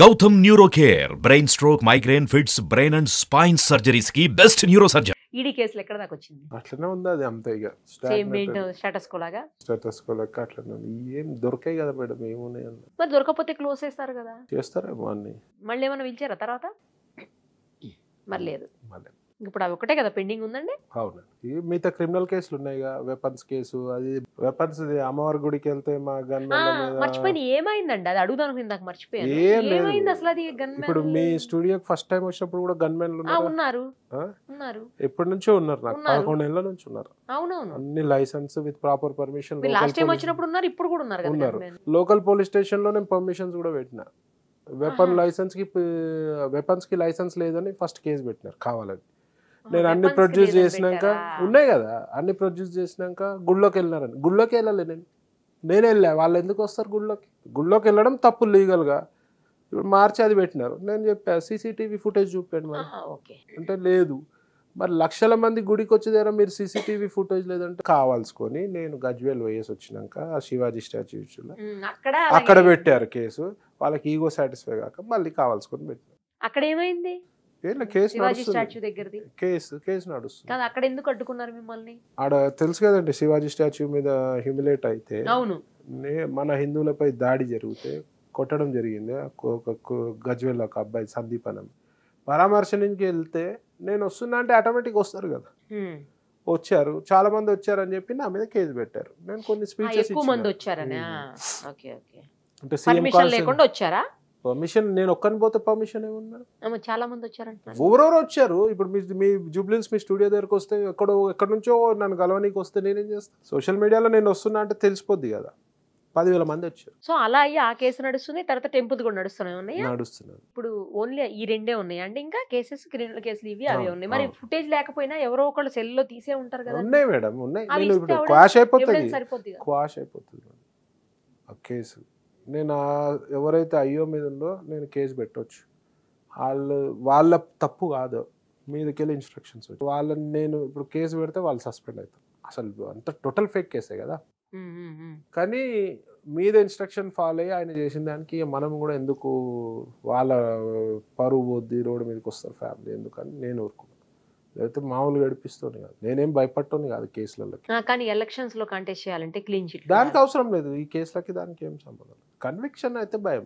Gautam NeuroCare, brain stroke, migraine, fits, brain and spine surgeries की best neurosurgeon. ED కేసులు ఎక్కడ దాకా వచ్చింది? అట్లనే ఉంది అది అంతే ఇక సేమ్ స్టేటస్ కో లాగా అట్లనే ఉంది. ఏం దొరకాయి కదా మేడం, ఏమున్నాయి అన్న మరి దొరకకపోతే క్లోజ్ చేస్తారు కదా, చేస్తారేమో అన్ని. మళ్ళీ ఏమైనా పిలిచారా తర్వాత? మరి లేదు. మళ్ళీ ఇప్పుడు అవి ఒకటే కదా పెండింగ్ ఉందండి. అవునండి, ఈ మిగతా క్రిమినల్ కేసులు ఉన్నాయి, వెపన్స్ కేసు, అది వెపన్స్ అమ్మవారి గుడికి వెళ్తే మా గన్మెన్ల మీద మర్చిపోయింది. ఏమైందండి అది అడుగుదాను, ఇందాక మర్చిపోయాను. ఏం లేదు. ఏమైంది అసలు అది? గన్మెన్ ఇప్పుడు మీ స్టూడియోకి ఫస్ట్ టైం వచ్చినప్పుడు కూడా గన్మెన్లు ఉన్నారు. ఎప్పటి నుంచో ఉన్నారు, నాకు 11 ఏళ్ల నుంచి ఉన్నారు. అవునవును, అన్ని license with proper permission. Last time వచ్చినప్పుడు ఉన్నారు, ఇప్పుడు కూడా ఉన్నారు కదా. లోకల్ పోలీస్ స్టేషన్ లో నేను పర్మిషన్స్ కూడా పెట్టిన. వెపన్స్ కి లైసెన్స్ లేదని ఫస్ట్ కేసు పెట్టినారు కావాలని. నేను అన్ని ప్రొడ్యూస్ చేసినాక ఉన్నాయి కదా, అన్ని ప్రొడ్యూస్ చేసినాక గుళ్ళోకి వెళ్ళినారని. గుళ్ళోకి వెళ్ళలే నేను వెళ్ళా. వాళ్ళు ఎందుకు వస్తారు గుళ్ళోకి వెళ్ళడం తప్పు లీగల్గా. ఇప్పుడు మార్చి అది పెట్టినారు. నేను చెప్పా సీసీటీవీ ఫుటేజ్ చూపాను మరి అంటే లేదు. మరి లక్షల మంది గుడికి వచ్చేదారా మీరు సీసీటీవీ ఫుటేజ్ లేదంటే కావాల్సుకొని నేను గజ్వేల్ వేసి వచ్చినాక ఆ శివాజీ స్టాచ్యూలో అక్కడ పెట్టారు కేసు. వాళ్ళకి ఈగో సాటిస్ఫై కాక మళ్ళీ కావాల్సుకొని పెట్టారు. అక్కడ ఏమైంది? కేసు నడుస్తుంది. అక్కడ ఎందుకు అడ్డుకున్నారు మిమ్మల్ని? ఆడ తెలుసు కదండి, శివాజీ స్టాచ్యూ మీద హ్యూమిలేట్ అయితే మన హిందువులపై దాడి జరిగితే కొట్టడం జరిగింది. గజ్వేల్ ఒక అబ్బాయి సందీప్ అని పరామర్శనికి వెళ్తే నేను వస్తున్నా అంటే ఆటోమేటిక్ వస్తారు కదా. వచ్చారు, చాలా మంది వచ్చారని చెప్పి నా మీద కేసు పెట్టారు. నేను కొన్ని స్పీచెస్ అంటే పర్మిషన్ నేను ఒక్కని పోతే పర్మిషన్ ఏమన్నా, చాలా మంది వచ్చారంట. ఎవరెవరు వచ్చారు. ఇప్పుడు మీ జూబ్లీన్స్ మీ స్టూడియో దగ్గరకు వస్తే ఎక్కడి నుంచో నన్ను కలవనీకి వస్తే నేనేం చేస్తాను? సోషల్ మీడియాలో నేను వస్తున్నా అంటే తెలిసిపోద్ది కదా. 10,000 మంది వచ్చారు. సో అలా అయ్యి ఆ కేసు నడుస్తుంది, తర్వాత టెంపుల్ కూడా నడుస్తున్నాయి. ఇప్పుడు ఓన్లీ ఈ రెండే ఉన్నాయా అండి? ఇంకా కేసెస్, క్రిమినల్ కేసులు ఇవి అవే ఉన్నాయి. మరి ఫుటేజ్ లేకపోయినా ఎవరో ఒకళ్ళు సెల్ లో తీసే ఉంటారు కదా. ఉన్నాయి మేడం, ఉన్నాయి. క్వాష్ అయిపోతుంది ఆ కేసు. నేను ఎవరైతే అయ్యో మీద ఉందో నేను కేసు పెట్టవచ్చు. వాళ్ళ తప్పు కాదు, మీదకెళ్ళి ఇన్స్ట్రక్షన్స్ వచ్చి వాళ్ళని నేను ఇప్పుడు కేసు పెడితే వాళ్ళు సస్పెండ్ అవుతారు. అసలు అంత టోటల్ ఫేక్ కేసే కదా. కానీ మీద ఇన్స్ట్రక్షన్ ఫాలో అయ్యి ఆయన చేసిన దానికి మనం కూడా ఎందుకు, వాళ్ళ పరువు పోద్ది, రోడ్డు మీదకి వస్తారు ఫ్యామిలీ ఎందుకని నేను ఊరుకున్నాను. లేకపోతే మామూలు గడిపిస్తూనే కాదు, నేనేం భయపడటోని కాదు కేసులకి. కానీ ఎలక్షన్స్ లో కంటెస్ట్ చేయాలంటే క్లీన్ చిట్ దానికి అవసరం లేదు. ఈ కేసులకి దానికి ఏం సంబంధం. కన్విక్షన్ అయితే భయం,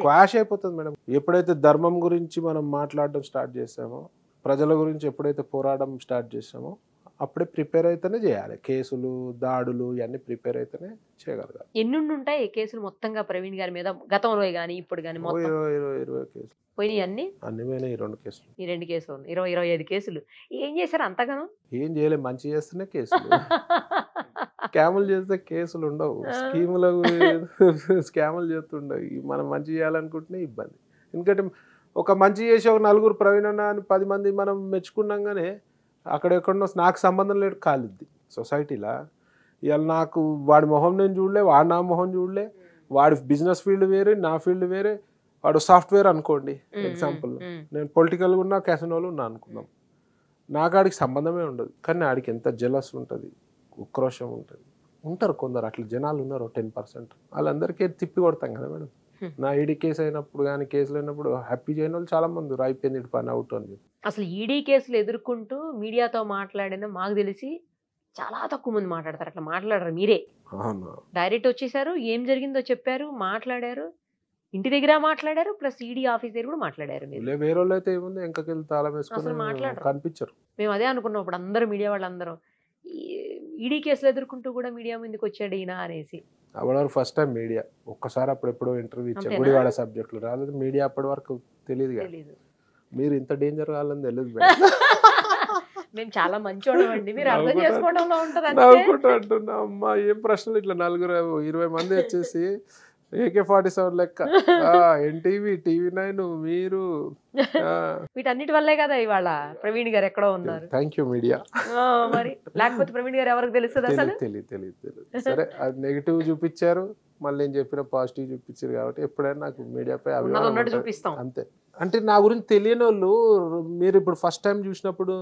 క్వాష్ అయిపోతుంది మేడం. ఎప్పుడైతే ధర్మం గురించి మనం మాట్లాడడం స్టార్ట్ చేసామో, ప్రజల గురించి ఎప్పుడైతే పోరాటం స్టార్ట్ చేసామో అప్పుడే ప్రిపేర్ అయితేనే చేయాలి. కేసులు, దాడులు ఇవన్నీ ప్రిపేర్ అయితేనే చేయగలగాలి. ఎన్ని ఉంటాయి కేసులు మొత్తంగా ప్రవీణ్ గారి మీద గతంలో కానీ ఇప్పుడు కానీ? 20 కేసులు పోయినాయి. అన్ని పోయినాయి. 2 కేసులు, ఈ 2 కేసులు 25 కేసులు. ఏం చేశారు అంతగానో? ఏం చేయలేదు, మంచి చేస్తేనే కేసులు. స్కాములు చేస్తే కేసులు ఉండవు. స్కాములు చేస్తుండవు. మనం మంచి చేయాలనుకుంటేనే ఇబ్బంది. ఎందుకంటే ఒక మంచి చేసి ఒక 4 ప్రవీణ్ అన్న అని 10 మంది మనం మెచ్చుకున్నాగానే అక్కడెక్కడో నాకు సంబంధం లేదు కాలిద్ది సొసైటీలో. ఇవాళ నాకు వాడి మొహం నేను చూడలే, వాడు నా మొహం చూడలే. వాడి బిజినెస్ ఫీల్డ్ వేరే, నా ఫీల్డ్ వేరే. వాడు సాఫ్ట్వేర్ అనుకోండి ఎగ్జాంపుల్, నేను పొలిటికల్గా ఉన్నా, క్యాసినోలో ఉన్నా అనుకుందాం. నాకు ఆడికి సంబంధమే ఉండదు. కానీ ఆడికి ఎంత జెలస్ ఉంటుంది, ఉక్రోషం ఉంటుంది. ఉంటారు కొందరు అట్లా జనాలు ఉన్నారు 10%. వాళ్ళందరికీ తిప్పి కొడతాం కదా మేడం. నా ఈడీ కేసు అయినప్పుడు కానీ, కేసులు అయినప్పుడు హ్యాపీ చేయని వాళ్ళు చాలా మంది అయిపోయింది ఇటు పని అవుట్ అని చెప్పి. అసలు ఈడీ కేసులు ఎదుర్కొంటూ మీడియాతో మాట్లాడిన మాకు తెలిసి చాలా తక్కువ మంది మాట్లాడతారు. అట్లా మాట్లాడరు. మీరే డైరెక్ట్ వచ్చేసారు, ఏం జరిగిందో చెప్పారు, మాట్లాడారు, ఇంటి దగ్గర మాట్లాడారు, ప్లస్ ఈడీ ఆఫీస్ దగ్గర కూడా మాట్లాడారు. వేరే వాళ్ళు అయితే ఏముంది, వెంకకెళ్ళి తాళం వేసుకొని కనిపించరు. మేము అదే అనుకున్నాం ఇప్పుడు అందరూ మీడియా వాళ్ళందరూ ఈడీ కేసులు ఎదుర్కొంటూ కూడా మీడియా ముందుకు వచ్చాడు ఈయన అనేసి. అప్పటి ఫస్ట్ టైం మీడియా ఒక్కసారి అప్పుడెప్పుడో ఇంటర్వ్యూ ఇచ్చారు గుడివాడ సబ్జెక్టులు రాలేదు. మీడియా అప్పటి వరకు తెలియదు కదా. మీరు ఇంత డేంజర్ కావాలని తెలియదు. మేము చాలా మంచోళ్ళం అండి, మీరు అర్థం చేసుకోవడంలో ఉంటారు. నవ్వుకుంటూ అంటున్నా అమ్మా ఏం ప్రశ్నలు. ఇట్లా 20 మంది వచ్చేసి AK-47 లెక్క, ఎన్టీవీ, TV9, మీరు వీటన్నిటి వల్లే కదా ఇవాళ ప్రవీణ్ గారు ఎక్కడో ఉన్నారు. Thank you media. మరి లేకపోతే ప్రవీణ్ గారు ఎవరికి తెలుస్తుంది అసలు? తెలియదు. సరే, అది నెగిటివ్ చూపించారు, మళ్ళీ నేను చెప్పిన పాజిటివ్ చూపించారు కాబట్టి ఎప్పుడైనా నాకు మీడియాపై అభిమానం చూపిస్తాం అంతే. అంటే నా గురించి తెలియని వాళ్ళు మీరు ఇప్పుడు ఫస్ట్ టైం చూసినప్పుడు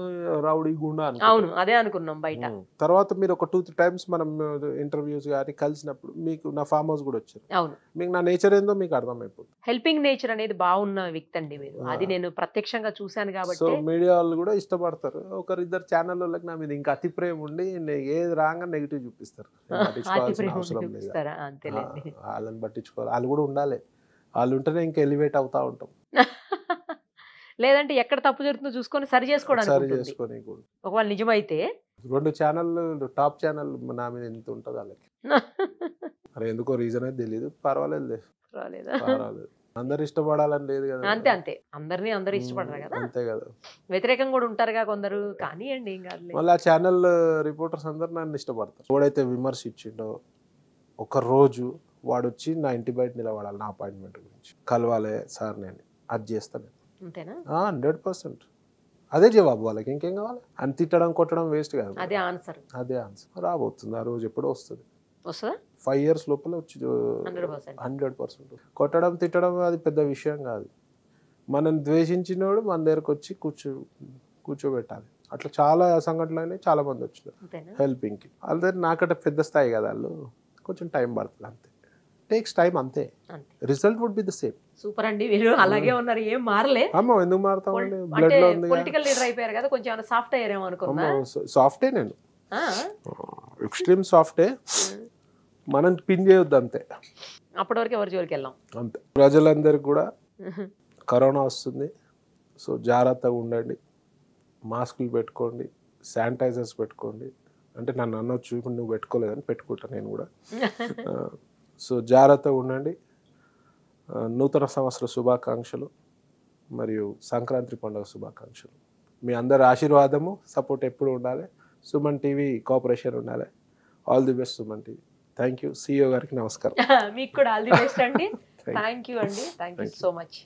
రౌడీ గుండా అవును అదే అనుకున్నాం బయట. తర్వాత మీరు ఒక 2-3 టైమ్స్ మనం ఇంటర్వ్యూస్ కానీ కలిసినప్పుడు మీకు నా ఫామ్ హౌస్ కూడా వచ్చారు. అవును మీకు నా నేచర్ ఏందో మీకు అర్థమైపోతుంది. హెల్పింగ్ నేచర్ అనేది బాగున్న వ్యక్తి అండి మీరు. అది నేను ప్రత్యక్షంగా చూశాను సో కాబట్టి. మీడియా వాళ్ళు కూడా ఇష్టపడతారు. ఒకరిద్దరు ఛానల్ వాళ్ళకి నా మీద ఇంకా అతి ప్రేమ ఉండి ఏది రాగా నెగిటివ్ చూపిస్తారు. అవసరం లేదు, వాళ్ళని పట్టించుకోవాలి. వాళ్ళు కూడా ఉండాలి, వాళ్ళు ఉంటేనే ఇంకా ఎలివేట్ అవుతా ఉంటాం. లేదంటే ఎక్కడ తప్పు జరుగుతుందో చూసుకొని సరి చేసుకోవడానికి. ఒకవేళ నిజమైతే 2 ఛానళ్ళు టాప్ ఛానల్ నా మీద ఎంత ఉంటుంది వాళ్ళకి. మరి ఎందుకో రీజన్ అయితే తెలియదు. పర్వాలేదు, అందరు ఇష్టపడాలని లేదు కదా. అంతే అంతే, అందరూ ఇష్టపడరు కదా. అంతే కదా, వ్యతిరేకం కూడా ఉంటారుగా కొందరు. కానీ అండి ఏం కాదు. మళ్ళీ ఆ ఛానల్ రిపోర్టర్స్ అందరు నన్ను ఇష్టపడతారు. ఎవడైతే విమర్శ ఇచ్చిండో ఒక రోజు వాడు వచ్చి నా ఇంటి బయట నిలబడాలి, నా అపాయింట్మెంట్ గురించి కలవాలి సార్, నేను అది చేస్తాను. అంతేనా? 100%. అదే జవాబు వాళ్ళకి, ఇంకేం కావాలి? అని తిట్టడం కొట్టడం వేస్ట్ కాదు. అదే ఆన్సర్. రాబోతుంది ఆ రోజు, ఎప్పుడో వస్తుంది. 5 years లోపల వచ్చి 100%. కొట్టడం తిట్టడం అది పెద్ద విషయం కాదు. మనం ద్వేషించినోడు మన దగ్గరకు వచ్చి కూర్చోబెట్టాలి. అట్లా చాలా సంఘటనలు అయినాయి, చాలా మంది వచ్చినారు హెల్పింగ్కి. వాళ్ళ దగ్గర నాకంటే పెద్ద స్థాయి కదా, వాళ్ళు కొంచెం టైం పడుతుంది అంతే. టేక్స్ టైం అంతే. Result would be the same. Super అండి, మీరు అలాగే ఉన్నారు, ఏం మారలే. అమ్మో ఎందుకు మారుతామండి, బ్లడ్ లో ఉంది. పొలిటికల్ లీడర్ అయిపోయారు కదా, కొంచెం ఏమైనా సాఫ్ట్ అయ్యారేమో అనుకున్నా. సాఫ్టే, నేను ఎక్స్ట్రీమ్ సాఫ్టే. మనం పిన్ చేయొద్దు అంతే. అప్పటి వరకు ఎవరి జోలికి వెళ్ళాం అంతే. ప్రజలందరికీ కూడా కరోనా వస్తుంది, సో జాగ్రత్తగా ఉండండి, మాస్కులు పెట్టుకోండి, శానిటైజర్స్ పెట్టుకోండి. అంటే నన్ను అనొచ్చు, ఇప్పుడు నువ్వు పెట్టుకోలేదని పెట్టుకుంటా నేను కూడా. సో జాగ్రత్తగా ఉండండి. నూతన సంవత్సర శుభాకాంక్షలు మరియు సంక్రాంతి పండుగ శుభాకాంక్షలు. మీ అందరి ఆశీర్వాదము, సపోర్ట్ ఎప్పుడు ఉండాలి. సుమన్ టీవీ కోఆపరేషన్ ఉండాలి. All the best Suman TV. Thank you. CEO గారికి నమస్కారం. మీకు కూడా ఆల్ ది బెస్ట్ అండి. థ్యాంక్ యూ అండి, థ్యాంక్ యూ సో మచ్.